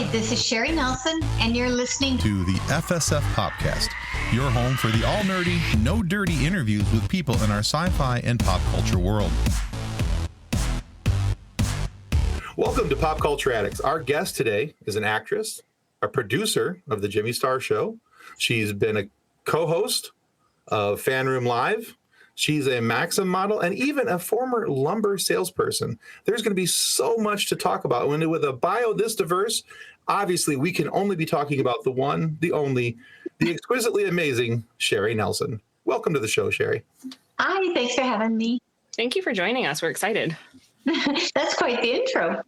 Hi, this is Sherry Nelson, and you're listening to the FSF Popcast, your home for the all-nerdy, no-dirty interviews with people in our sci-fi and pop culture world. Welcome to Pop Culture Addicts. Our guest today is an actress, a producer of The Jimmy Star Show. She's been a co-host of FanRoom Live. She's a Maxim model and even a former lumber salesperson. There's going to be so much to talk about. When with a bio this diverse, obviously we can only be talking about the one, the only, the exquisitely amazing Sherry Nelson. Welcome to the show, Sherry. Hi, thanks for having me. Thank you for joining us. We're excited. That's quite the intro.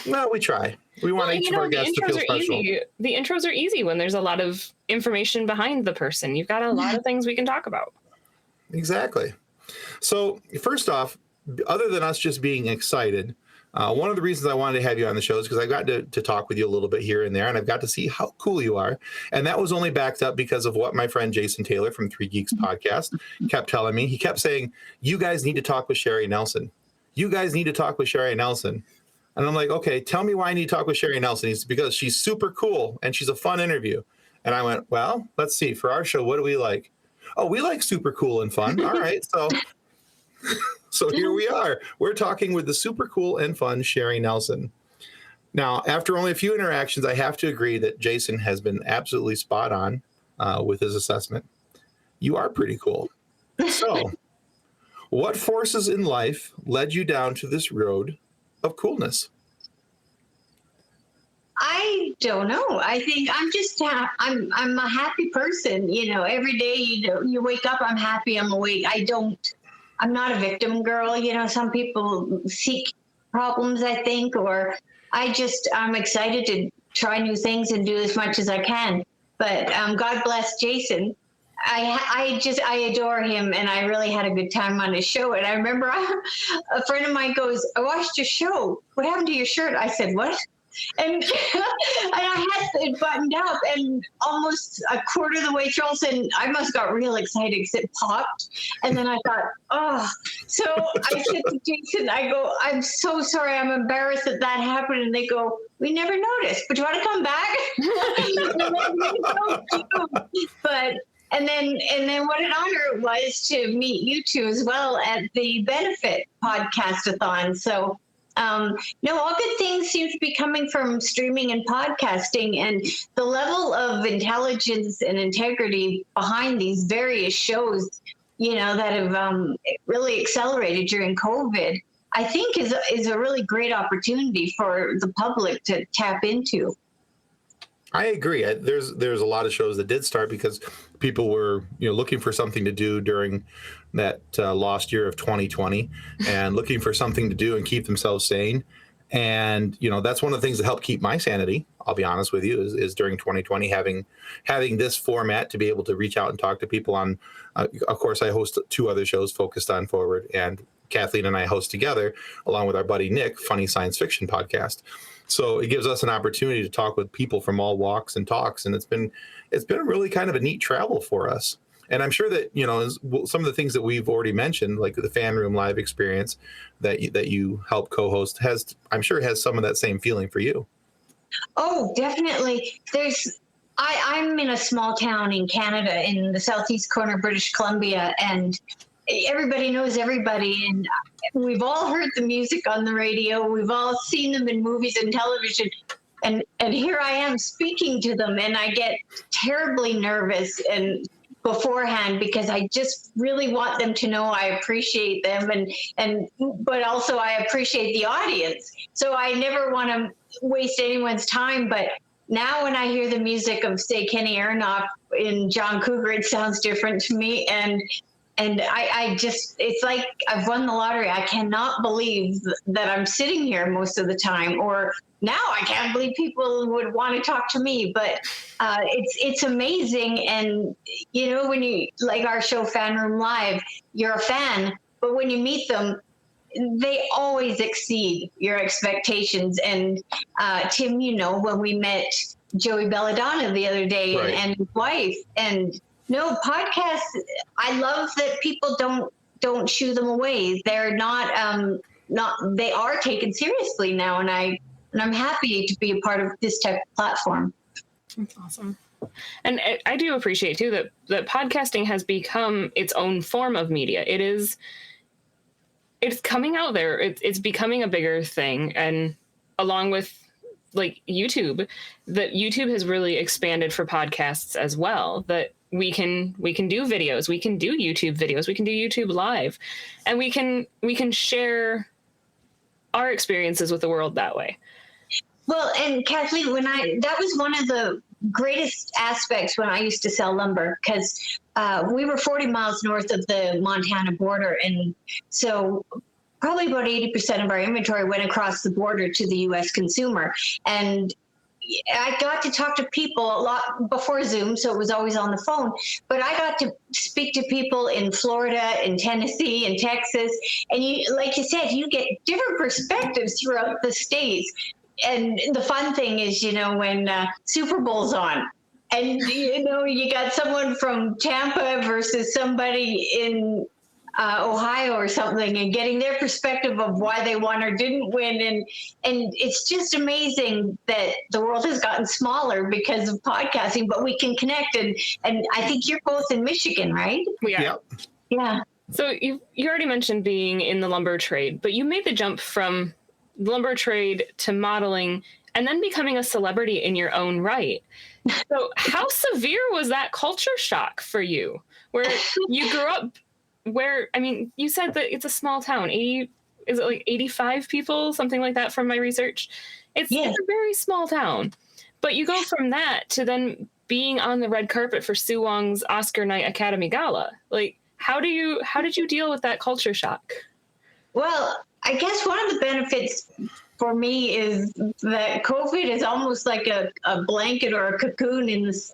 Well, we try. We want each of our guests to feel special. The intros are easy when there's a lot of information behind the person. You've got a lot of things we can talk about. Exactly. So first off, other than us just being excited, one of the reasons I wanted to have you on the show is because I got to talk with you a little bit here and there, and I've got to see how cool you are. And that was only backed up because of what my friend Jason Taylor from Three Geeks Podcast kept telling me. He kept saying, you guys need to talk with Sherry Nelson. You guys need to talk with Sherry Nelson. And I'm like, okay, tell me why I need to talk with Sherry Nelson. He's because she's super cool and she's a fun interview. And I went, well, let's see. For our show, what do we like? Oh, we like super cool and fun. All right. So here we are. We're talking with the super cool and fun Sherry Nelson. Now, after only a few interactions, I have to agree that Jason has been absolutely spot on with his assessment. You are pretty cool. So what forces in life led you down to this road of coolness? I don't know. I think I'm just I'm a happy person. You know, every day you wake up, I'm happy, I'm awake. I'm not a victim girl. You know, some people seek problems, I think, or I'm excited to try new things and do as much as I can. But God bless Jason. I adore him, and I really had a good time on his show. And I remember a friend of mine goes, I watched your show. What happened to your shirt? I said, what? And I had it buttoned up, and almost a quarter of the way through, and I must got real excited because it popped. And then I thought, oh. So I said to Jason, I go, I'm so sorry. I'm embarrassed that happened. And they go, we never noticed. But do you want to come back? But and then what an honor it was to meet you two as well at the benefit podcast-a-thon. So. No, all good things seem to be coming from streaming and podcasting, and the level of intelligence and integrity behind these various shows, you know, that have really accelerated during COVID, I think is a really great opportunity for the public to tap into. I agree. There's a lot of shows that did start because people were, looking for something to do during that lost year of 2020 and looking for something to do and keep themselves sane. And, that's one of the things that helped keep my sanity, I'll be honest with you, is during 2020, having this format to be able to reach out and talk to people on, of course, I host 2 other shows focused on Forward, and Kathleen and I host together, along with our buddy Nick, Funny Science Fiction Podcast. So it gives us an opportunity to talk with people from all walks and talks, and it's been really kind of a neat travel for us. And I'm sure that some of the things that we've already mentioned, like the FanRoom Live experience that you help co-host, I'm sure has some of that same feeling for you. Oh, definitely. I'm in a small town in Canada, in the southeast corner of British Columbia, and everybody knows everybody, and we've all heard the music on the radio. We've all seen them in movies and television, and here I am speaking to them, and I get terribly nervous and beforehand because I just really want them to know I appreciate them, but also I appreciate the audience. So I never want to waste anyone's time, but now when I hear the music of, say, Kenny Aronoff in John Cougar, it sounds different to me, and I just, it's like I've won the lottery. I cannot believe that I'm sitting here most of the time, or now I can't believe people would want to talk to me, but it's amazing. And, when you, like our show FanRoom Live, you're a fan, but when you meet them, they always exceed your expectations. And Tim, when we met Joey Belladonna the other day, right, and his wife, and no, podcasts, I love that people don't shoo them away. They're not they are taken seriously now, and I And I'm happy to be a part of this type of platform. That's awesome. And I do appreciate too that podcasting has become its own form of media. It's coming out there. It's becoming a bigger thing. And along with like YouTube, that YouTube has really expanded for podcasts as well, that we can do videos, we can do YouTube videos, we can do YouTube live, and we can share our experiences with the world that way. Well, and Kathleen, that was one of the greatest aspects when I used to sell lumber, because we were 40 miles north of the Montana border. And so probably about 80% of our inventory went across the border to the U.S. consumer. And I got to talk to people a lot before Zoom, so it was always on the phone. But I got to speak to people in Florida, in Tennessee, in Texas. And you, like you said, you get different perspectives throughout the states. And the fun thing is, when Super Bowl's on and, you got someone from Tampa versus somebody in Ohio or something, and getting their perspective of why they won or didn't win. And it's just amazing that the world has gotten smaller because of podcasting, but we can connect. And I think you're both in Michigan, right? We are. Yep. Yeah. So you already mentioned being in the lumber trade, but you made the jump from the lumber trade to modeling and then becoming a celebrity in your own right. So how severe was that culture shock for you, where you grew up, you said that it's a small town, is it like 85 people, something like that from my research? It's a very small town, but you go from that to then being on the red carpet for Sue Wong's Oscar Night Academy Gala. Like, how did you deal with that culture shock? Well, I guess one of the benefits for me is that COVID is almost like a blanket or a cocoon in this.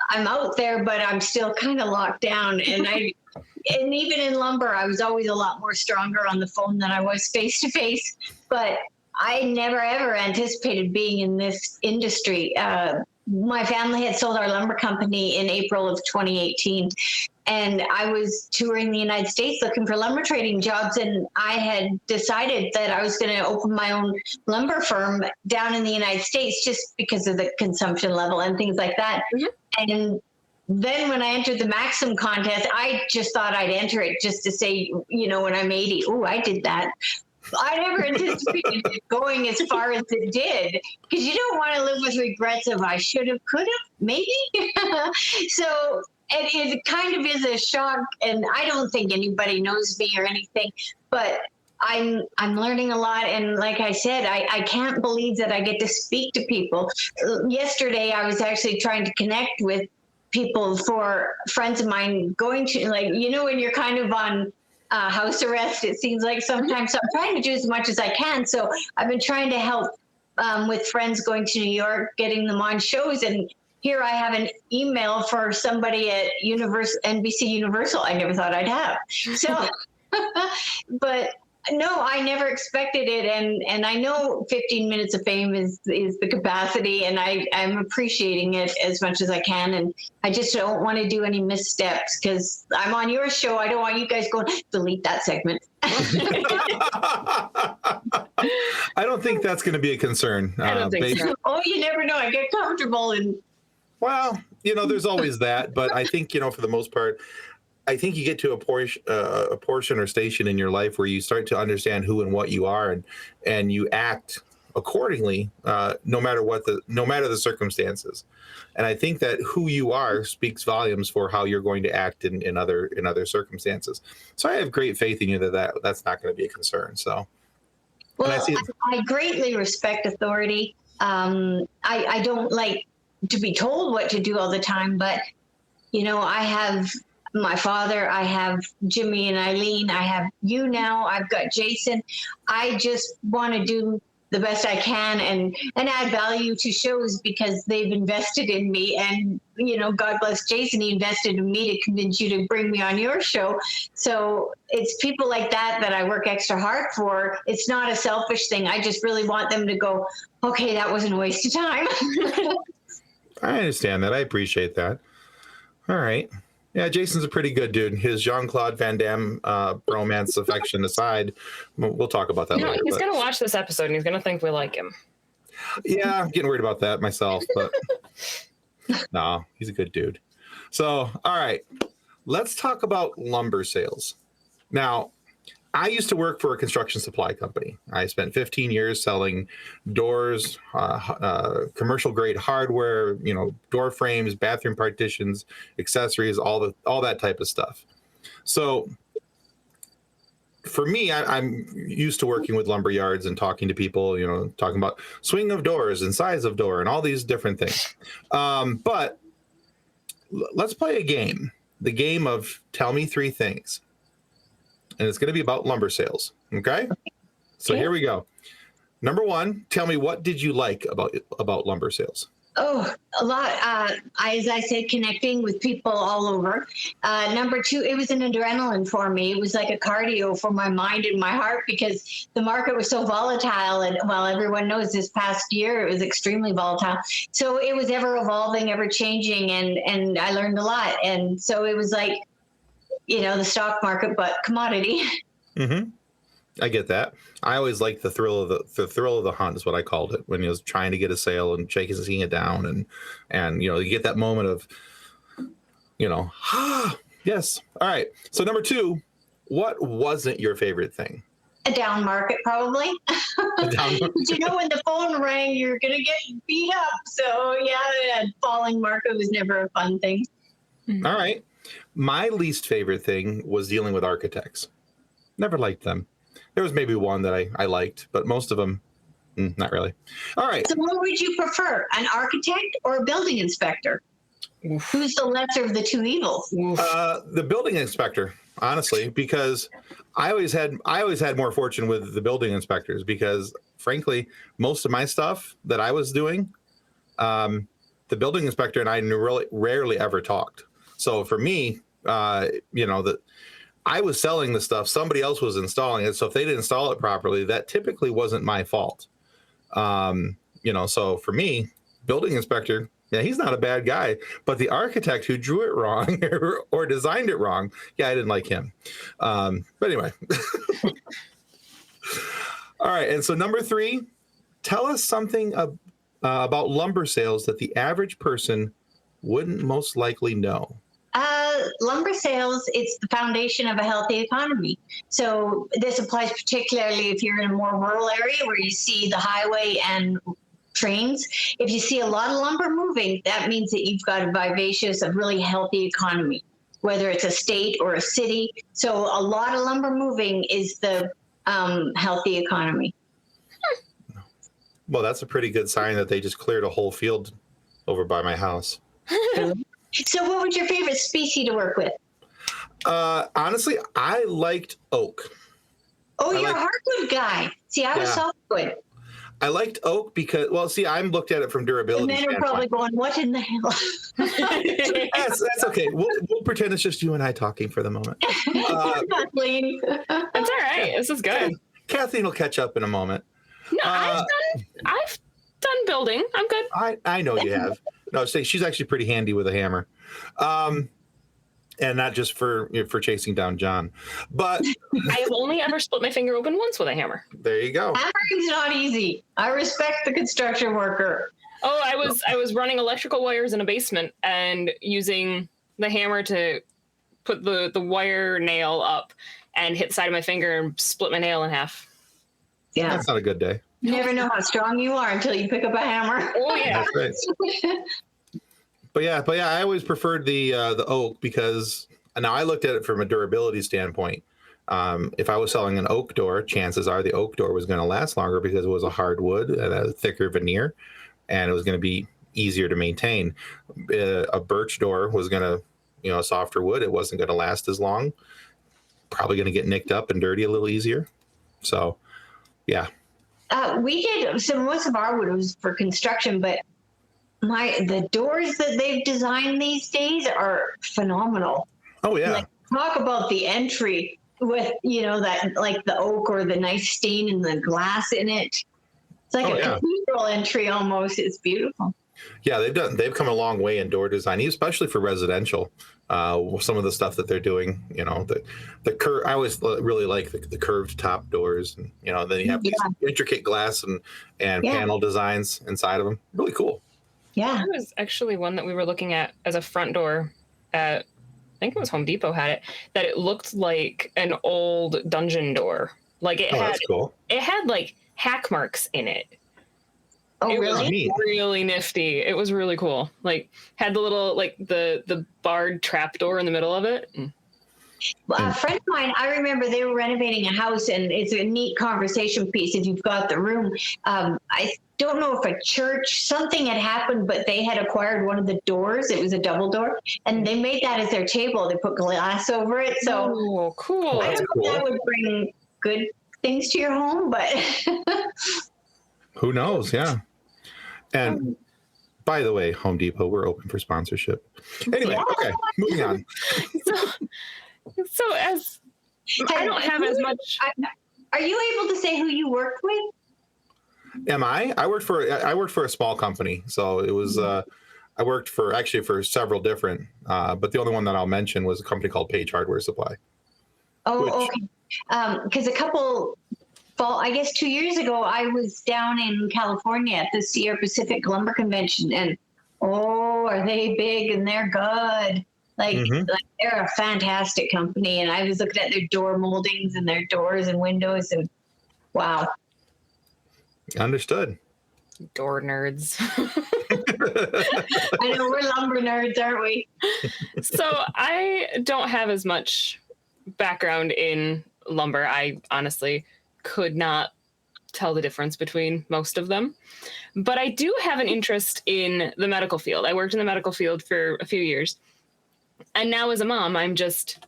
I'm out there, but I'm still kind of locked down. And even in lumber, I was always a lot more stronger on the phone than I was face to face. But I never, ever anticipated being in this industry. My family had sold our lumber company in April of 2018. And I was touring the United States looking for lumber trading jobs. And I had decided that I was going to open my own lumber firm down in the United States just because of the consumption level and things like that. Mm-hmm. And then when I entered the Maxim contest, I just thought I'd enter it just to say, when I'm 80, I did that. I never anticipated it going as far as it did, because you don't want to live with regrets of I should have, could have, maybe. So it kind of is a shock, and I don't think anybody knows me or anything, but I'm learning a lot. And like I said, I can't believe that I get to speak to people. Yesterday, I was actually trying to connect with people for friends of mine going to, when you're kind of on house arrest, it seems like sometimes. So I'm trying to do as much as I can. So I've been trying to help with friends going to New York, getting them on shows. And here I have an email for somebody at NBC Universal I never thought I'd have. So, but no, I never expected it. And I know 15 minutes of fame is the capacity, and I'm appreciating it as much as I can. And I just don't want to do any missteps, because I'm on your show. I don't want you guys going, delete that segment. I don't think that's going to be a concern. I don't think so. Oh, you never know. I get comfortable. Well, there's always that. But I think, for the most part, I think you get to a portion or station in your life where you start to understand who and what you are, and you act accordingly, no matter the circumstances. And I think that who you are speaks volumes for how you're going to act in other circumstances. So I have great faith in you that's not going to be a concern. So, well, I greatly respect authority. I don't like to be told what to do all the time, but I have my father, I have Jimmy and Eileen, I have you now, I've got Jason. I just want to do the best I can and add value to shows because they've invested in me. And, God bless Jason, he invested in me to convince you to bring me on your show. So it's people like that I work extra hard for. It's not a selfish thing. I just really want them to go, okay, that wasn't a waste of time. I understand that. I appreciate that. All right. Yeah, Jason's a pretty good dude. His Jean-Claude Van Damme romance affection aside, we'll talk about that later. He's going to watch this episode and he's going to think we like him. Yeah, I'm getting worried about that myself, but no, he's a good dude. So, all right, let's talk about lumber sales. Now, I used to work for a construction supply company. I spent 15 years selling doors, commercial grade hardware, door frames, bathroom partitions, accessories, all that type of stuff. So for me, I'm used to working with lumber yards and talking to people, talking about swing of doors and size of door and all these different things. But let's play a game, the game of tell me 3 things. And it's going to be about lumber sales. Okay. So here we go. Number 1, tell me, what did you like about lumber sales? Oh, a lot. As I said, connecting with people all over. Number 2, it was an adrenaline for me. It was like a cardio for my mind and my heart because the market was so volatile. And well, everyone knows this past year, it was extremely volatile. So it was ever evolving, ever changing. And I learned a lot. And so it was like, the stock market, but commodity. Mm-hmm. I get that. I always liked the thrill of the hunt is what I called it, when he was trying to get a sale and seeing it down, and you get that moment of, yes. All right. So number 2, what wasn't your favorite thing? A down market, probably. A down market. When the phone rang, you're gonna get beat up. So yeah, a falling market was never a fun thing. All right. My least favorite thing was dealing with architects. Never liked them. There was maybe one that I liked, but most of them, not really. All right. So what would you prefer, an architect or a building inspector? Oof. Who's the lesser of the 2 evils? The building inspector, honestly, because I always had more fortune with the building inspectors because, frankly, most of my stuff that I was doing, the building inspector and I really rarely ever talked. So for me, that I was selling the stuff, somebody else was installing it. So if they didn't install it properly, that typically wasn't my fault. So for me, building inspector, yeah, he's not a bad guy, but the architect who drew it wrong or designed it wrong, yeah, I didn't like him. But anyway. All right. And so number 3, tell us something about lumber sales that the average person wouldn't most likely know. Lumber sales, it's the foundation of a healthy economy. So this applies particularly if you're in a more rural area where you see the highway and trains. If you see a lot of lumber moving, that means that you've got a vivacious, a really healthy economy, whether it's a state or a city. So a lot of lumber moving is the healthy economy. Well, that's a pretty good sign that they just cleared a whole field over by my house. So what was your favorite species to work with? Honestly, I liked oak. Oh, you're a hardwood guy. See, I was softwood. I liked oak because, I'm looked at it from durability. And men are probably going, what in the hell? That's okay. We'll pretend it's just you and I talking for the moment. Kathleen. It's all right. This is good. Kathleen will catch up in a moment. No, I've done building. I'm good. I know you have. No, she's actually pretty handy with a hammer. And not just for chasing down John. But I have only ever split my finger open once with a hammer. There you go. Hammering's not easy. I respect the construction worker. Oh, I was running electrical wires in a basement and using the hammer to put the wire nail up and hit the side of my finger and split my nail in half. Yeah. That's not a good day. You never know how strong you are until you pick up a hammer. Oh yeah. That's right. But yeah, I always preferred the oak because now I looked at it from a durability standpoint. If I was selling an oak door, chances are the oak door was going to last longer because it was a hardwood and a thicker veneer, and it was going to be easier to maintain. A birch door was going to, a softer wood. It wasn't going to last as long. Probably going to get nicked up and dirty a little easier. So, yeah. We did, so most of our wood was for construction, but the doors that they've designed these days are phenomenal. Oh yeah. Like, talk about the entry with, that like the oak or the nice stain and the glass in it. It's like cathedral entry almost. It's beautiful. Yeah, they've come a long way in door design, especially for residential. some of the stuff that they're doing. You know, the curve. I always really like the curved top doors, and you know, then you have these intricate glass and panel designs inside of them. Really cool. Yeah, there was actually one that we were looking at as a front door at, I think it was Home Depot had it, that it looked like an old dungeon door. Like it had, that's cool. It had like hack marks in it. Oh, it really? was really nifty. It was really cool. Like had the little, like the barred trap door in the middle of it. A friend of mine, I remember they were renovating a house, and it's a neat conversation piece if you've got the room. I don't know if a church, something had happened, but they had acquired one of the doors. It was a double door, and they made that as their table. They put glass over it. So oh, cool. I don't know if that would bring good things to your home, but who knows? Yeah. And by the way, Home Depot, we're open for sponsorship. Anyway, okay, moving on. So as I don't have as much. Are you able to say who you worked with? Am I? I worked for a small company, so it was. I worked for several different, but the only one that I'll mention was a company called Page Hardware Supply. Oh, okay. Because I guess 2 years ago, I was down in California at the Sierra Pacific Lumber Convention, and are they big and they're good. Like they're a fantastic company, and I was looking at their door moldings and their doors and windows, and wow. Understood. Door nerds. I know, we're lumber nerds, aren't we? So I don't have as much background in lumber. I honestly could not tell the difference between most of them. But I do have an interest in the medical field. I worked in the medical field for a few years. And now as a mom, I'm just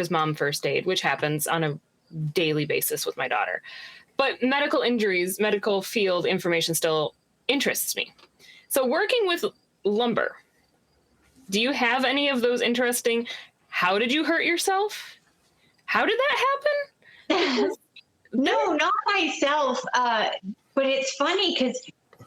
mom first aid, which happens on a daily basis with my daughter. But medical injuries, medical field information still interests me. So working with lumber, do you have any of those interesting, how did you hurt yourself? How did that happen? No, not myself. But it's funny because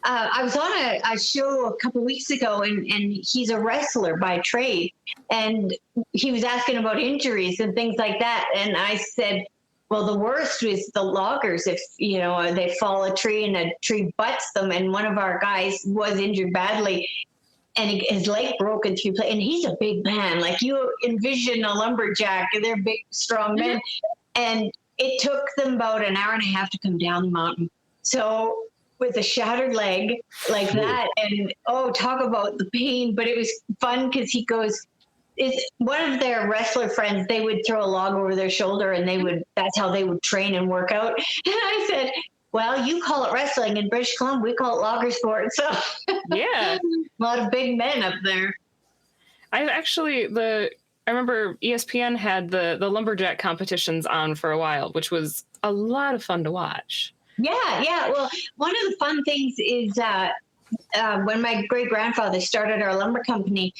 I was on a show a couple weeks ago, and he's a wrestler by trade. And he was asking about injuries and things like that. And I said, well, the worst was the loggers. If, they fall a tree and a tree butts them. And one of our guys was injured badly, and his leg broke in 3 places. And he's a big man. Like you envision a lumberjack, and they're big, strong men. And it took them about an hour and a half to come down the mountain. So with a shattered leg like that, and talk about the pain. But it was fun because he goes, it's one of their wrestler friends, they would throw a log over their shoulder, and that's how they would train and work out. And I said, well, you call it wrestling in British Columbia, we call it logger sport. So yeah, a lot of big men up there. I remember ESPN had the lumberjack competitions on for a while, which was a lot of fun to watch. Yeah. Well, one of the fun things is when my great-grandfather started our lumber company,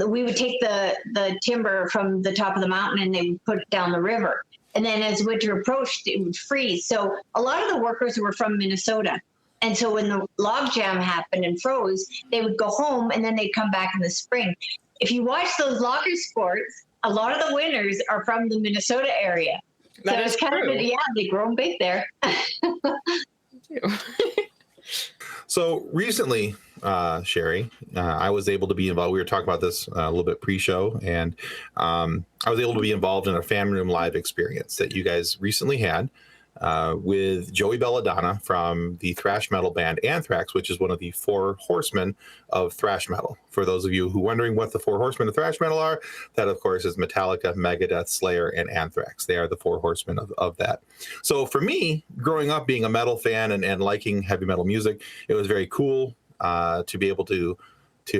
we would take the timber from the top of the mountain, and they would put it down the river. And then as winter approached, it would freeze. So a lot of the workers were from Minnesota. And so when the log jam happened and froze, they would go home, and then they'd come back in the spring. If you watch those logger sports, a lot of the winners are from the Minnesota area. That is true. They grow big there. So recently, Sherry, I was able to be involved. We were talking about this a little bit pre-show, and I was able to be involved in a FanRoom live experience that you guys recently had with Joey Belladonna from the thrash metal band Anthrax, which is one of the 4 horsemen of thrash metal. For those of you who are wondering what the 4 horsemen of thrash metal are, that of course is Metallica, Megadeth, Slayer, and Anthrax. They are the 4 horsemen of that. So for me, growing up being a metal fan and liking heavy metal music, it was very cool to be able to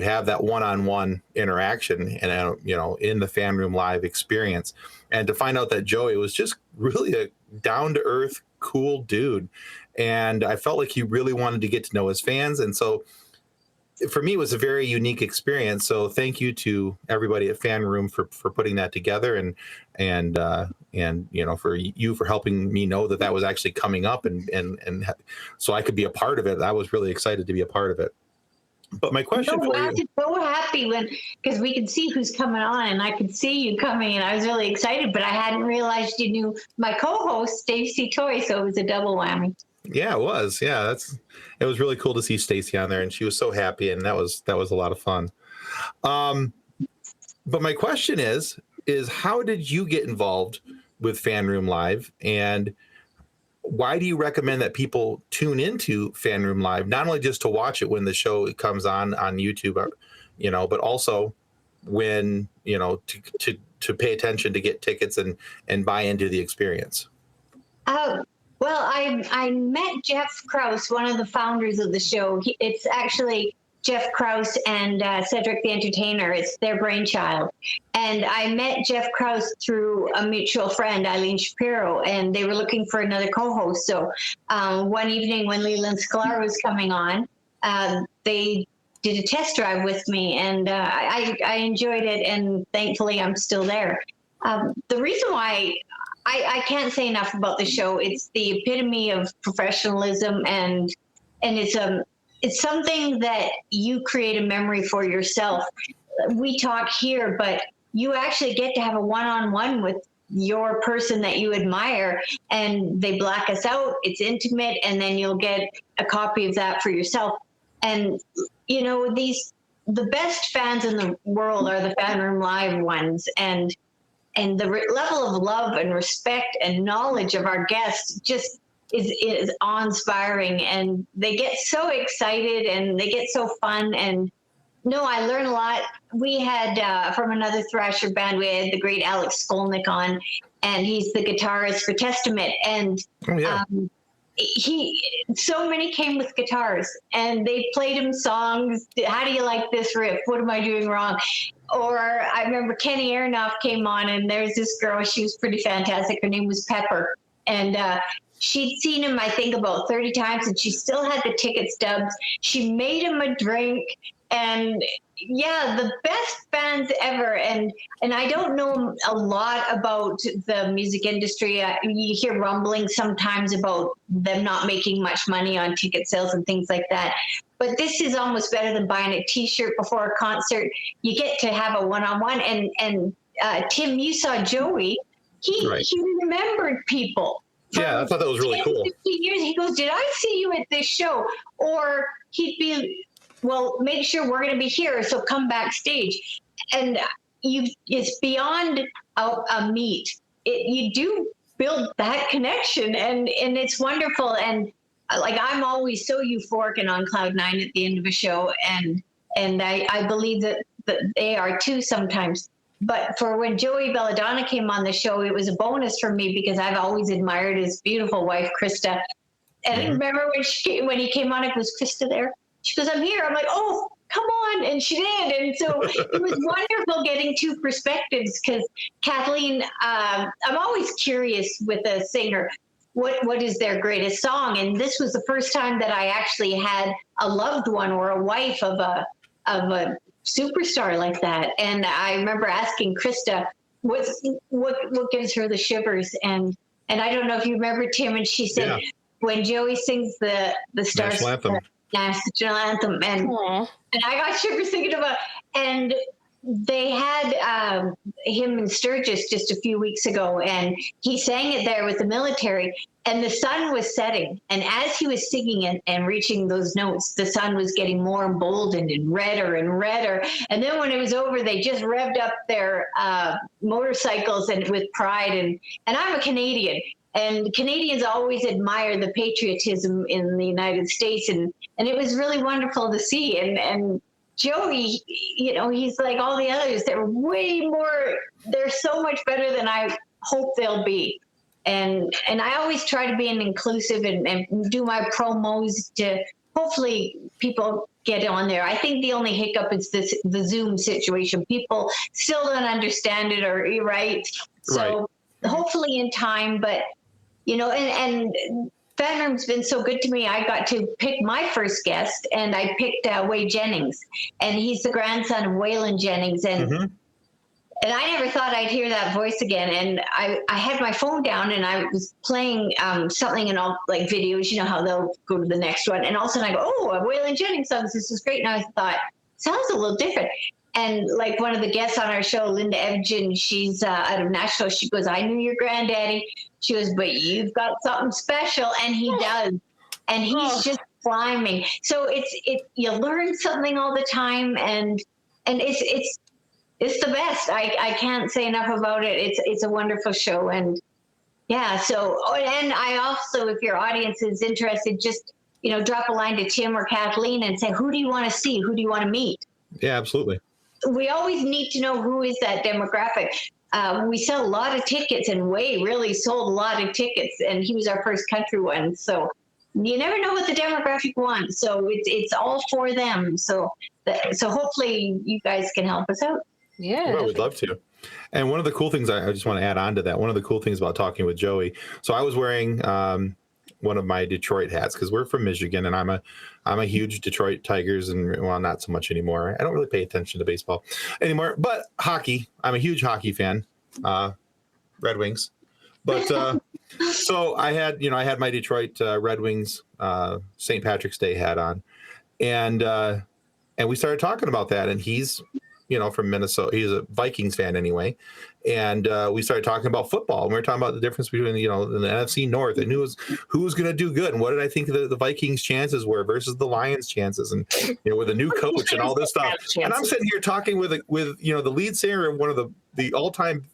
have that one-on-one interaction and in the FanRoom live experience, and to find out that Joey was just really a down-to-earth, cool dude. And I felt like he really wanted to get to know his fans. And so for me, it was a very unique experience. So thank you to everybody at FanRoom for putting that together, and for helping me know that was actually coming up, and so I could be a part of it. I was really excited to be a part of it. But my question for I you, was so happy because we could see who's coming on, and I could see you coming, and I was really excited. But I hadn't realized you knew my co-host, Stacey Toy, so it was a double whammy. yeah, it was. Yeah, it was really cool to see Stacey on there, and she was so happy, and that was a lot of fun. But my question is how did you get involved with FanRoom Live, and why do you recommend that people tune into FanRoom Live, not only just to watch it when the show comes on YouTube, but also when, to pay attention, to get tickets and buy into the experience? Well, I met Jeff Krause, one of the founders of the show. It's actually Jeff Krause and Cedric the Entertainer. It's their brainchild. And I met Jeff Krause through a mutual friend, Eileen Shapiro, and they were looking for another co-host. So one evening when Leland Sklar was coming on, they did a test drive with me, and I enjoyed it, and thankfully I'm still there. The reason why I can't say enough about the show, it's the epitome of professionalism, and it's something that you create a memory for yourself. We talk here, but you actually get to have a one-on-one with your person that you admire, and they black us out. It's intimate, and then you'll get a copy of that for yourself. And, the best fans in the world are the FanRoom Live ones. And the level of love and respect and knowledge of our guests just is awe-inspiring, and they get so excited and they get so fun. And no, I learn a lot. We had from another thrasher band, we had the great Alex Skolnick on, and he's the guitarist for Testament. And so many came with guitars, and they played him songs. How do you like this riff? What am I doing wrong? Or I remember Kenny Aronoff came on, and there's this girl, she was pretty fantastic. Her name was Pepper. And she'd seen him, I think, about 30 times, and she still had the ticket stubs. She made him a drink, and yeah, the best fans ever. And I don't know a lot about the music industry. You hear rumblings sometimes about them not making much money on ticket sales and things like that. But this is almost better than buying a T-shirt before a concert. You get to have a one-on-one. And Tim, you saw Joey. He remembered people. Yeah, I thought that was really cool. 15 years, he goes, did I see you at this show? Or he'd be, well, make sure we're going to be here, so come backstage. And it's beyond a meet. You do build that connection, and it's wonderful. And like, I'm always so euphoric and on cloud nine at the end of a show, and I believe that they are too sometimes. But for when Joey Belladonna came on the show, it was a bonus for me because I've always admired his beautiful wife, Krista. And I remember when he came on, it was Krista there. She goes, I'm here. I'm like, oh, come on. And she did. And so it was wonderful getting two perspectives, because Kathleen, I'm always curious with a singer, what is their greatest song? And this was the first time that I actually had a loved one or a wife of a superstar like that. And I remember asking Krista, what gives her the shivers? And I don't know if you remember, Tim, and she said, when Joey sings the national anthem, and I got shivers thinking about, and they had him in Sturgis just a few weeks ago, and he sang it there with the military, and the sun was setting. And as he was singing and reaching those notes, the sun was getting more emboldened and redder and redder. And then when it was over, they just revved up their motorcycles and with pride. And I'm a Canadian, and Canadians always admire the patriotism in the United States. And it was really wonderful to see. And Joey, he's like all the others. They're so much better than I hope they'll be. And I always try to be an inclusive and do my promos to hopefully people get on there. I think the only hiccup is the Zoom situation. People still don't understand it, or right. So hopefully in time, but and FanRoom's been so good to me. I got to pick my first guest, and I picked Wade Jennings, and he's the grandson of Waylon Jennings. And And I never thought I'd hear that voice again. And I had my phone down and I was playing something and all like videos, you know how they'll go to the next one. And all of a sudden I go, oh, Waylon Jennings songs. This is great. And I thought, sounds a little different. And like one of the guests on our show, Linda Evgen, she's out of Nashville. She goes, I knew your granddaddy. She goes, but you've got something special. And he does. And he's just climbing. So you learn something all the time. And it's the best. I can't say enough about it. It's a wonderful show. And yeah, so, and I also, if your audience is interested, just, drop a line to Tim or Kathleen and say, who do you want to see? Who do you want to meet? Yeah, absolutely. We always need to know who is that demographic. We sell a lot of tickets, and Way really sold a lot of tickets, and he was our first country one. So you never know what the demographic wants. So it's all for them. So hopefully you guys can help us out. Yeah, well, we'd love to. And one of the cool things I just want to add on to that, one of the cool things about talking with Joey. So I was wearing one of my Detroit hats because we're from Michigan, and I'm a huge Detroit Tigers, and well, not so much anymore. I don't really pay attention to baseball anymore, but hockey. I'm a huge hockey fan. Red Wings, but so I had my Detroit Red Wings St. Patrick's Day hat on, and we started talking about that, and he's from Minnesota. He's a Vikings fan anyway. And we started talking about football. And we were talking about the difference between, the NFC North and who was going to do good. And what did I think the Vikings' chances were versus the Lions' chances. And, with a new coach and all this stuff. And I'm sitting here talking with the lead singer of one of the all-time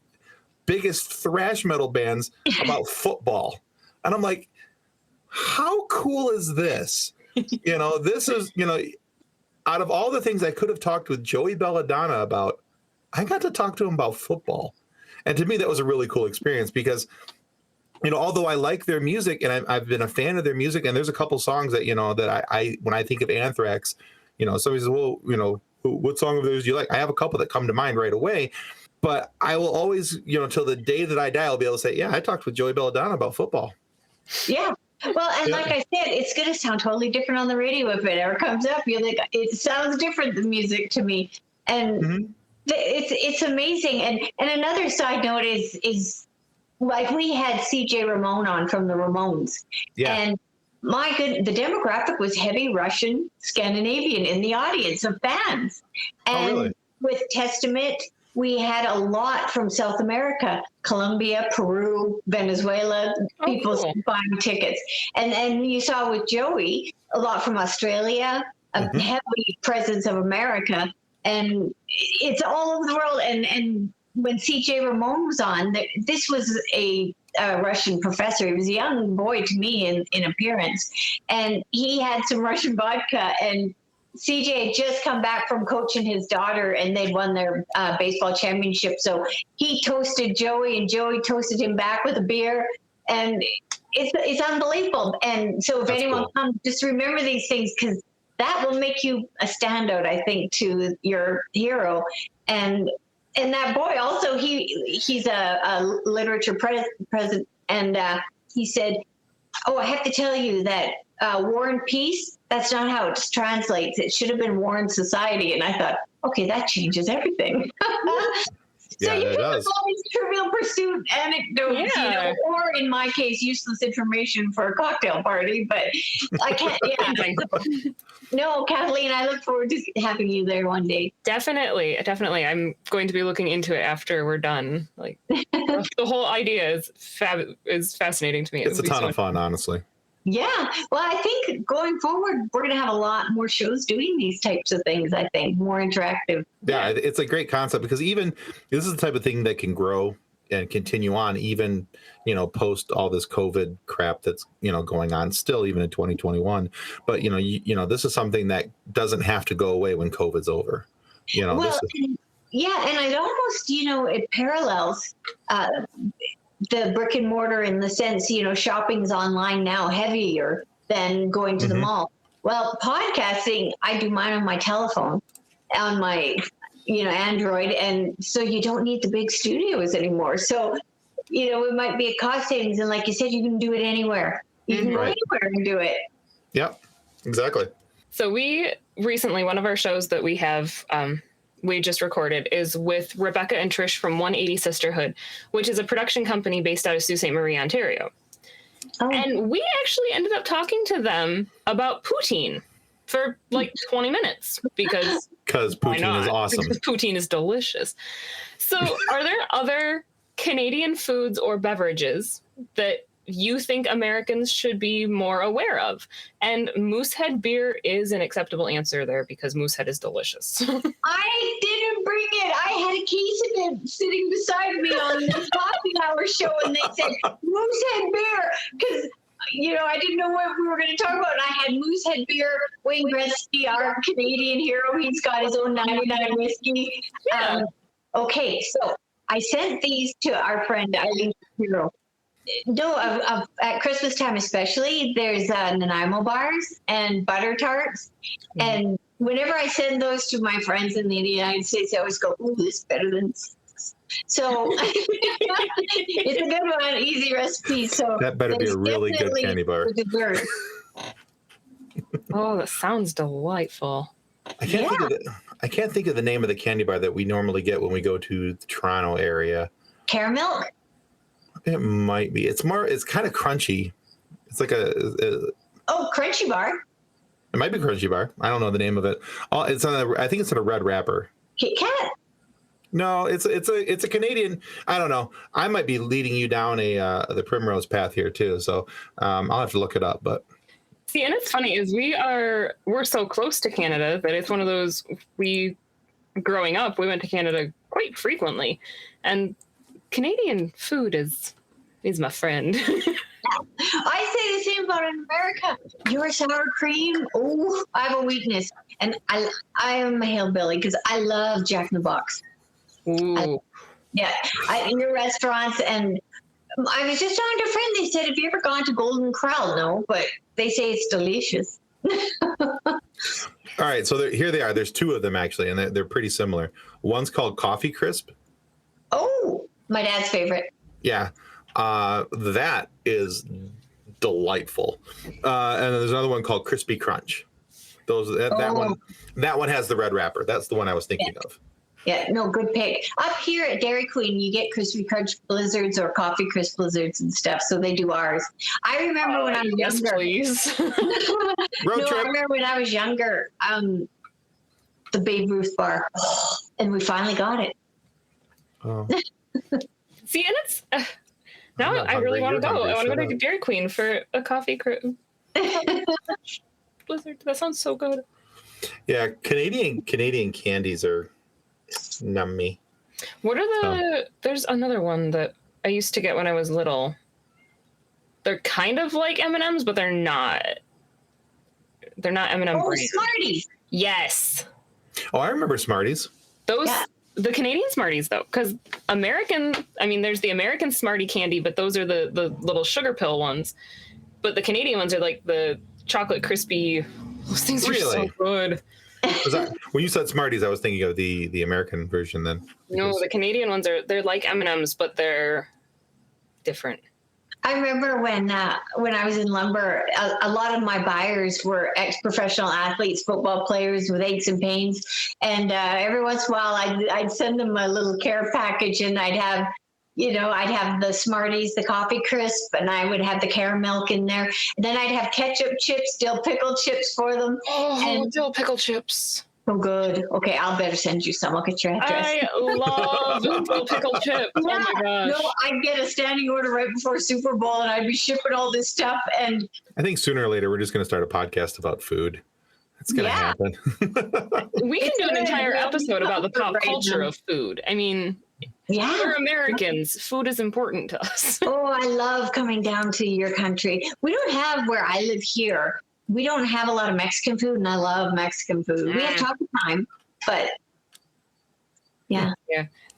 biggest thrash metal bands about football. And I'm like, how cool is this? This is, out of all the things I could have talked with Joey Belladonna about, I got to talk to him about football. And to me, that was a really cool experience because, although I like their music and I've been a fan of their music, and there's a couple songs that, that I when I think of Anthrax, somebody says, well, what song of theirs do you like? I have a couple that come to mind right away. But I will always, till the day that I die, I'll be able to say, yeah, I talked with Joey Belladonna about football. Yeah. Well, and like I said, it's going to sound totally different on the radio if it ever comes up. You're like, it sounds different, the music to me. And it's amazing. And another side note is like we had CJ Ramon on from the Ramones. Yeah. And the demographic was heavy Russian, Scandinavian in the audience of fans. And really? With Testament, we had a lot from South America, Colombia, Peru, Venezuela, people buying tickets. And then you saw with Joey, a lot from Australia, a heavy presence of America. And it's all over the world. And when CJ Ramon was on, this was a Russian professor. He was a young boy to me in appearance. And he had some Russian vodka, and CJ had just come back from coaching his daughter, and they'd won their baseball championship. So he toasted Joey, and Joey toasted him back with a beer, and it's unbelievable. And so if anyone comes, just remember these things, because that will make you a standout, I think, to your hero. And that boy also, he's a literature president, and he said, "Oh, I have to tell you that War and Peace, that's not how it translates. It should have been War and Society." And I thought, okay, that changes everything. So yeah, you it put does. all these Trivial Pursuit anecdotes, or in my case, useless information for a cocktail party. But I can't. Yeah. No, Kathleen, I look forward to having you there one day. Definitely. I'm going to be looking into it after we're done. Like the whole idea is fascinating to me. It's a ton of fun, honestly. Yeah. Well, I think going forward, we're going to have a lot more shows doing these types of things, I think, more interactive. Yeah, it's a great concept because even this is the type of thing that can grow and continue on, even, post all this COVID crap that's, going on still, even in 2021. But, this is something that doesn't have to go away when COVID's over. Well, and it almost, it parallels the brick and mortar in the sense, shopping's online now heavier than going to the mall. Well, podcasting, I do mine on my telephone, on my, Android. And so you don't need the big studios anymore. So, it might be a cost savings. And like you said, you can do it anywhere. You can go anywhere and do it. Yep, exactly. So we recently, one of our shows that we have we just recorded is with Rebecca and Trish from 180 Sisterhood, which is a production company based out of Sault Ste. Marie, Ontario. Oh. And we actually ended up talking to them about poutine for like 20 minutes because poutine is awesome. Because poutine is delicious. So are there other Canadian foods or beverages that you think Americans should be more aware of? And Moosehead beer is an acceptable answer there because Moosehead is delicious. I didn't bring it. I had a case of it sitting beside me on the coffee hour show, and they said Moosehead beer because I didn't know what we were going to talk about. And I had Moosehead beer. Wayne Gretzky, our Canadian hero, he's got his own 99 whiskey. Yeah. Okay, so I sent these to our friend Eileen Hero. No, at Christmas time especially, there's Nanaimo bars and butter tarts. Mm-hmm. And whenever I send those to my friends in the United States, I always go, ooh, this is better than this. So it's a good one, easy recipe. So that better be a really good candy bar. Oh, that sounds delightful. I can't think of the name of the candy bar that we normally get when we go to the Toronto area. Caramel? It might be. It's kind of crunchy. It's like Crunchy bar. It might be Crunchy Bar. I don't know the name of it. I think it's in a red wrapper. Kit Kat? No, it's a Canadian. I don't know. I might be leading you down the primrose path here too. So I'll have to look it up. But see, and it's funny is we're so close to Canada that it's one of those growing up we went to Canada quite frequently, and Canadian food is my friend. I say the same about America. Your sour cream. Oh, I have a weakness, and I am a hillbilly because I love Jack in the Box. Ooh. In your restaurants, and I was just talking to a friend. They said, "Have you ever gone to Golden Corral?" No, but they say it's delicious. All right, so here they are. There's two of them actually, and they're pretty similar. One's called Coffee Crisp. Oh, my dad's favorite. Yeah, that is delightful. And then there's another one called Crispy Crunch. That one has the red wrapper. That's the one I was thinking of. Yeah, no, good pick. Up here at Dairy Queen, you get Crispy Crunch Blizzards or Coffee Crisp Blizzards and stuff, so they do ours. I remember when I was younger. Please. I remember when I was younger, the Babe Ruth bar, and we finally got it. Oh. See, and it's now I really want to go. I want to go to Dairy Queen for a coffee Blizzard. That sounds so good. Yeah, Canadian candies are nummy. What are there's another one that I used to get when I was little. They're kind of like M&Ms, but they're not. They're not M&M brand. Smarties. Yes. Oh, I remember Smarties. Those the Canadian Smarties though, because there's the American Smartie candy, but those are the little sugar pill ones. But the Canadian ones are like the chocolate crispy. Those things are so good. When you said Smarties, I was thinking of the American version then. No, the Canadian ones they're like M&Ms, but they're different. I remember when I was in lumber, a lot of my buyers were ex-professional athletes, football players with aches and pains. And every once in a while, I'd send them a little care package, and I'd have the Smarties, the Coffee Crisp, and I would have the caramel in there. And then I'd have ketchup chips, dill pickle chips for them. Oh, dill pickle chips. Oh, good. Okay, I'll better send you some. I'll get your address. I love dill pickle chips. Yeah, oh my gosh. No, I'd get a standing order right before Super Bowl, and I'd be shipping all this stuff. And I think sooner or later, we're just going to start a podcast about food. It's going to happen. We can do an entire episode about the pop culture of food. I mean, we're Americans. Food is important to us. Oh, I love coming down to your country. We don't have, where I live here, we don't have a lot of Mexican food, and I love Mexican food. We have taco time, but yeah.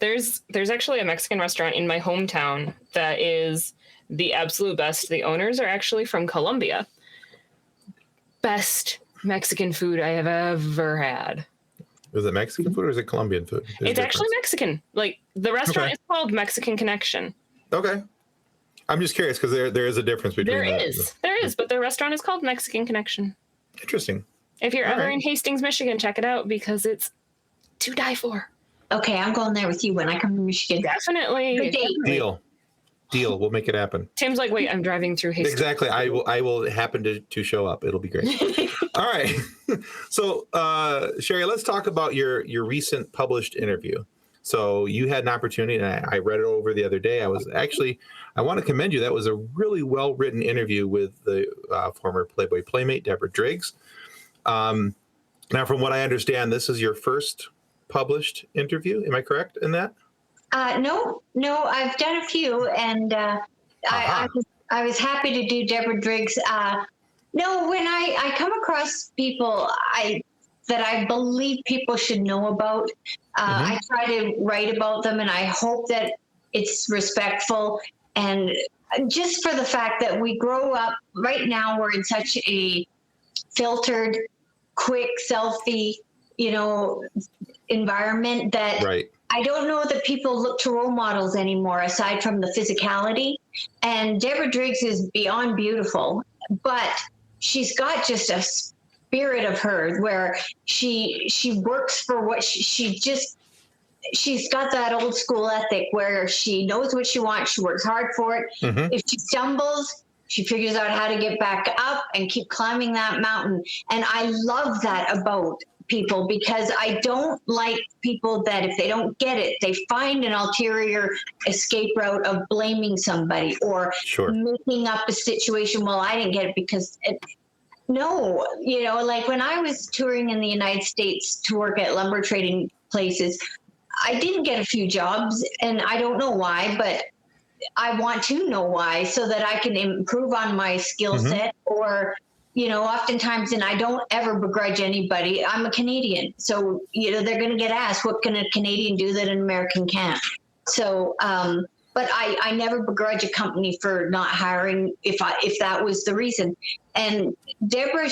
There's actually a Mexican restaurant in my hometown that is the absolute best. The owners are actually from Colombia. Best Mexican food I have ever had. Is it Mexican food or is it Colombian food? It's actually Mexican. Like the restaurant is called Mexican Connection. Okay. I'm just curious because there is a difference between There is, but the restaurant is called Mexican Connection. Interesting. If you're ever in Hastings, Michigan, check it out because it's to die for. Okay, I'm going there with you when I come to Michigan. Definitely. Good date. Deal. We'll make it happen. Tim's like, wait, I'm driving through Hastings. Exactly. I will happen to show up. It'll be great. All right. So, Sherry, let's talk about your recent published interview. So you had an opportunity, and I read it over the other day. I want to commend you. That was a really well-written interview with the former Playboy Playmate, Deborah Driggs. Now, from what I understand, this is your first published interview. Am I correct in that? No, I've done a few, and I was happy to do Deborah Driggs. No, when I come across people that I believe people should know about, I try to write about them, and I hope that it's respectful. And just for the fact that we grow up, right now we're in such a filtered, quick selfie, environment that I don't know that people look to role models anymore aside from the physicality. And Deborah Driggs is beyond beautiful, but she's got just a spirit of her where she works for what she's got that old school ethic where she knows what she wants. She works hard for it. If she stumbles, she figures out how to get back up and keep climbing that mountain. And I love that about people, because I don't like people that if they don't get it, they find an ulterior escape route of blaming somebody or making up a situation. Well, I didn't get it because like when I was touring in the United States to work at lumber trading places, I didn't get a few jobs, and I don't know why, but I want to know why so that I can improve on my skill set or oftentimes, and I don't ever begrudge anybody. I'm a Canadian. So, they're going to get asked, what can a Canadian do that an American can't? So, but I never begrudge a company for not hiring if that was the reason. And Deborah,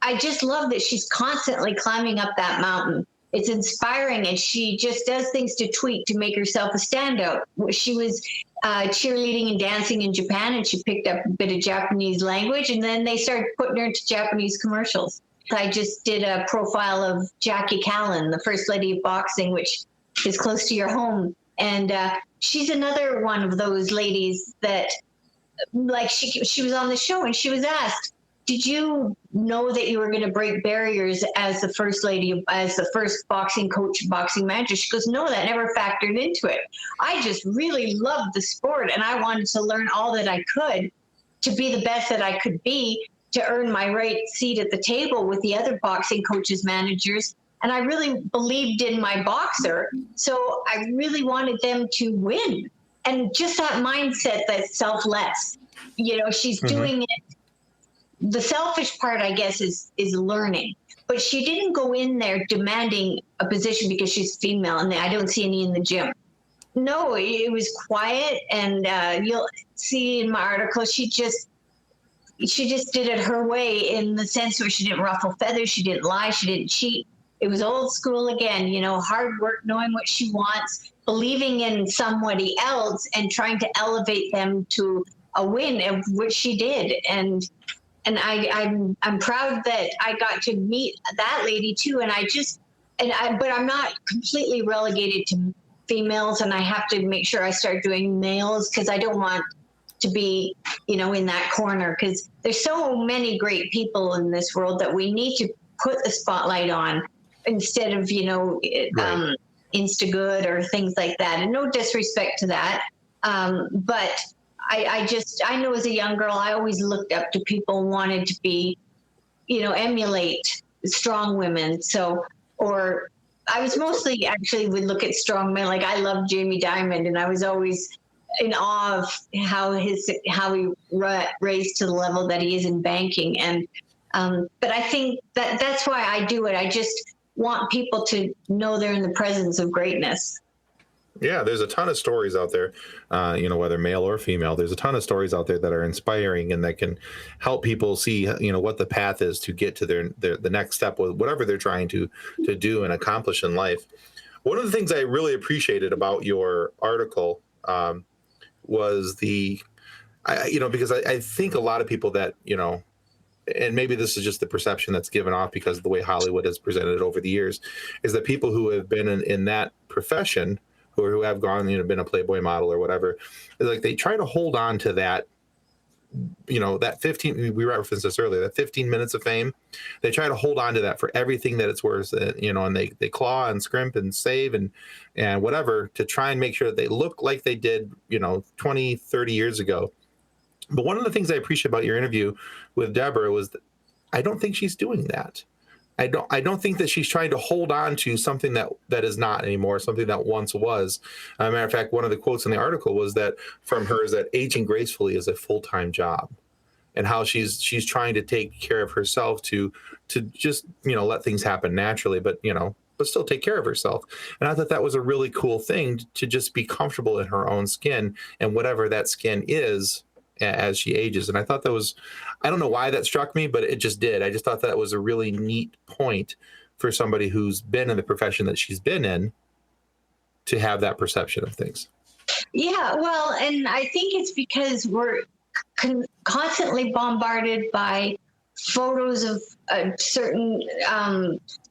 I just love that she's constantly climbing up that mountain. It's inspiring, and she just does things to tweak to make herself a standout. She was cheerleading and dancing in Japan, and she picked up a bit of Japanese language, and then they started putting her into Japanese commercials. I just did a profile of Jackie Callan, the First Lady of Boxing, which is close to your home. And she's another one of those ladies that, like, she was on the show, and she was asked, did you know that you were going to break barriers as the first lady, as the first boxing coach, boxing manager? She goes, no, that never factored into it. I just really loved the sport, and I wanted to learn all that I could to be the best that I could be, to earn my right seat at the table with the other boxing coaches, managers. And I really believed in my boxer, so I really wanted them to win. And just that mindset that's selfless. She's doing it. The selfish part, I guess, is learning. But she didn't go in there demanding a position because she's female, and I don't see any in the gym. No, it was quiet, and you'll see in my article, she just did it her way, in the sense where she didn't ruffle feathers, she didn't lie, she didn't cheat. It was old school again, hard work, knowing what she wants, believing in somebody else, and trying to elevate them to a win, of which she did. And I'm proud that I got to meet that lady too. But I'm not completely relegated to females, and I have to make sure I start doing males, because I don't want to be, in that corner, because there's so many great people in this world that we need to put the spotlight on instead of, Instagood or things like that. And no disrespect to that. But I know as a young girl, I always looked up to people and wanted to be, emulate strong women. So, or I was mostly actually would look at strong men. Like, I loved Jamie Dimon, and I was always in awe of how he raised to the level that he is in banking. And, but I think that's why I do it. I just want people to know they're in the presence of greatness. Yeah, there's a ton of stories out there, whether male or female. There's a ton of stories out there that are inspiring and that can help people see, what the path is to get to the next step with whatever they're trying to do and accomplish in life. One of the things I really appreciated about your article was because I think a lot of people that, and maybe this is just the perception that's given off because of the way Hollywood has presented it over the years, is that people who have been in that profession, who have gone, been a Playboy model or whatever, like they try to hold on to that, that 15, we referenced this earlier, that 15 minutes of fame. They try to hold on to that for everything that it's worth, and they claw and scrimp and save and whatever to try and make sure that they look like they did, 20, 30 years ago. But one of the things I appreciate about your interview with Deborah was that I don't think she's doing that. I don't think that she's trying to hold on to something that is not anymore, something that once was. Matter of fact, one of the quotes in the article was that from her is that aging gracefully is a full-time job, and how she's trying to take care of herself to just let things happen naturally, but still take care of herself. And I thought that was a really cool thing, to just be comfortable in her own skin and whatever that skin is as she ages. And I thought that was, I don't know why that struck me, but it just did. I just thought that was a really neat point for somebody who's been in the profession that she's been in to have that perception of things. Yeah, well, and I think it's because we're constantly bombarded by photos of certain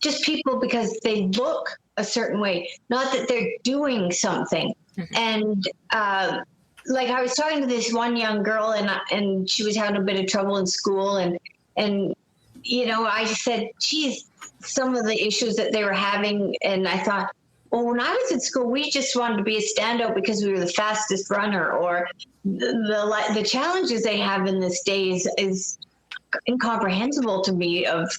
just people because they look a certain way, not that they're doing something. And like I was talking to this one young girl, and she was having a bit of trouble in school, and I said, geez, some of the issues that they were having, and I thought, well, when I was in school, we just wanted to be a standout because we were the fastest runner, or the challenges they have in this day is incomprehensible to me, of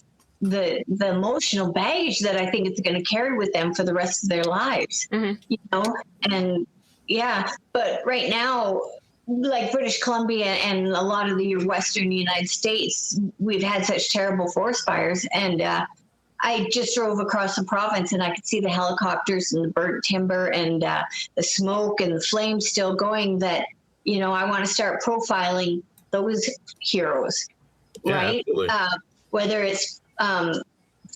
the emotional baggage that I think it's going to carry with them for the rest of their lives, and yeah, but right now, like British Columbia and a lot of the Western United States, we've had such terrible forest fires. And I just drove across the province, and I could see the helicopters and the burnt timber and the smoke and the flames still going, that, I want to start profiling those heroes, right? Whether it's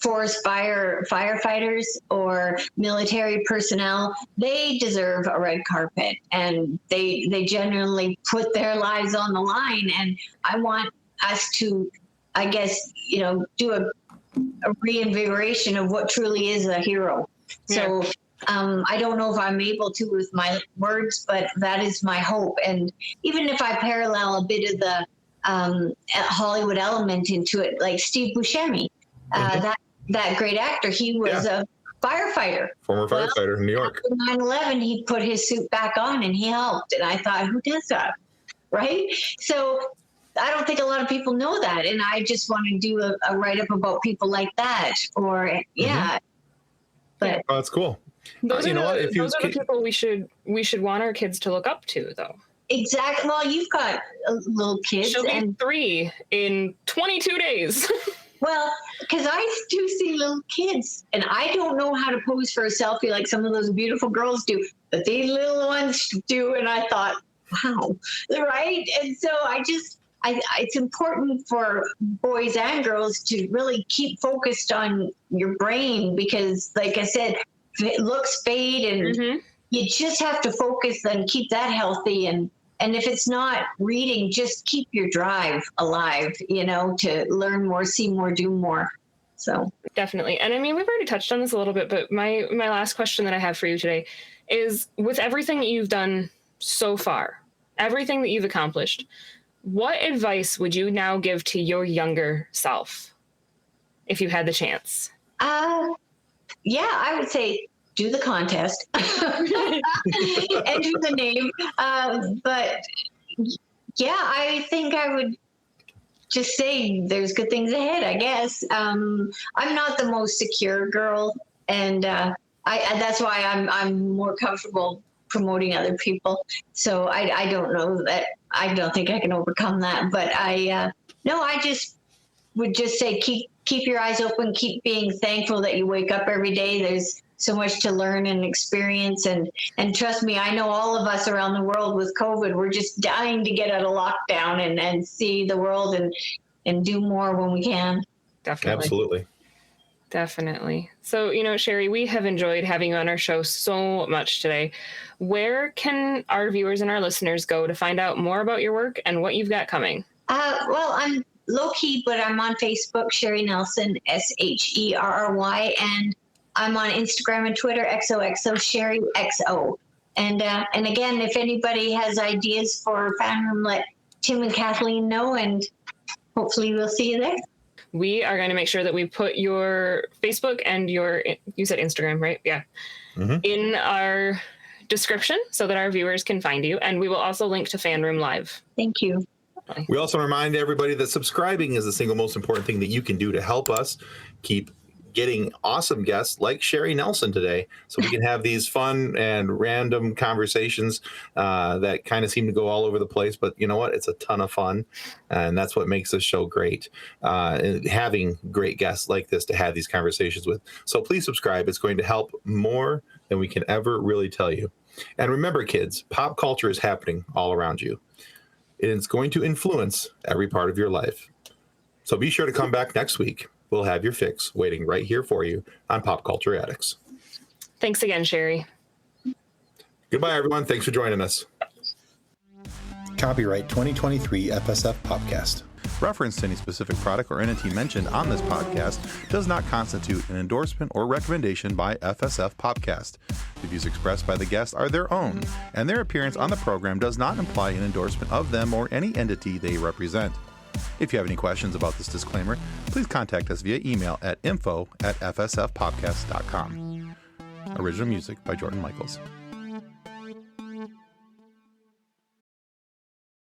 forest firefighters or military personnel, they deserve a red carpet, and they generally put their lives on the line. And I want us to, I guess, do a reinvigoration of what truly is a hero. Yeah. So I don't know if I'm able to with my words, but that is my hope. And even if I parallel a bit of the Hollywood element into it, like Steve Buscemi, that great actor, he was a firefighter. Former firefighter in New York. After 9/11, he put his suit back on and he helped. And I thought, who does that? Right? So I don't think a lot of people know that. And I just want to do a write-up about people like that. Or, But that's cool. Those are the people we should want our kids to look up to, though. Exactly. Well, you've got little kids. She'll be 3 in 22 days. Well, because I do see little kids, and I don't know how to pose for a selfie like some of those beautiful girls do, but these little ones do, and I thought, wow, right? And so it's important for boys and girls to really keep focused on your brain, because, like I said, looks fade, and you just have to focus and keep that healthy. And if it's not reading, just keep your drive alive, to learn more, see more, do more. So definitely. And I mean, we've already touched on this a little bit, but my last question that I have for you today is, with everything that you've done so far, everything that you've accomplished, what advice would you now give to your younger self if you had the chance? I would say, do the contest, enter the name. But I think I would just say there's good things ahead, I guess. I'm not the most secure girl, and that's why I'm more comfortable promoting other people. So I don't know that, I don't think I can overcome that. But I just would just say, keep your eyes open, keep being thankful that you wake up every day. There's so much to learn and experience. And trust me, I know all of us around the world with COVID, we're just dying to get out of lockdown and see the world and do more when we can. Definitely. Absolutely. Definitely. So, Sherry, we have enjoyed having you on our show so much today. Where can our viewers and our listeners go to find out more about your work and what you've got coming? Well, I'm low-key, but I'm on Facebook, Sherry Nelson, Sherry, and I'm on Instagram and Twitter, XOXO Sherry XO. And again, if anybody has ideas for FanRoom, let Tim and Kathleen know, and hopefully we'll see you there. We are going to make sure that we put your Facebook and you said Instagram, right? Yeah. Mm-hmm. In our description so that our viewers can find you. And we will also link to FanRoom Live. Thank you. We also remind everybody that subscribing is the single most important thing that you can do to help us keep getting awesome guests like Sherry Nelson today, so we can have these fun and random conversations that kind of seem to go all over the place. But you know what? It's a ton of fun, and that's what makes this show great. Having great guests like this to have these conversations with. So please subscribe. It's going to help more than we can ever really tell you. And remember, kids, pop culture is happening all around you. It's going to influence every part of your life. So be sure to come back next week. We'll have your fix waiting right here for you on Pop Culture Addicts. Thanks again, Sherry. Goodbye, everyone. Thanks for joining us. Copyright 2023 FSF Podcast. Reference to any specific product or entity mentioned on this podcast does not constitute an endorsement or recommendation by FSF Podcast. The views expressed by the guests are their own, and their appearance on the program does not imply an endorsement of them or any entity they represent. If you have any questions about this disclaimer, please contact us via email at info@fsfpodcast.com. Original music by Jordan Michaels.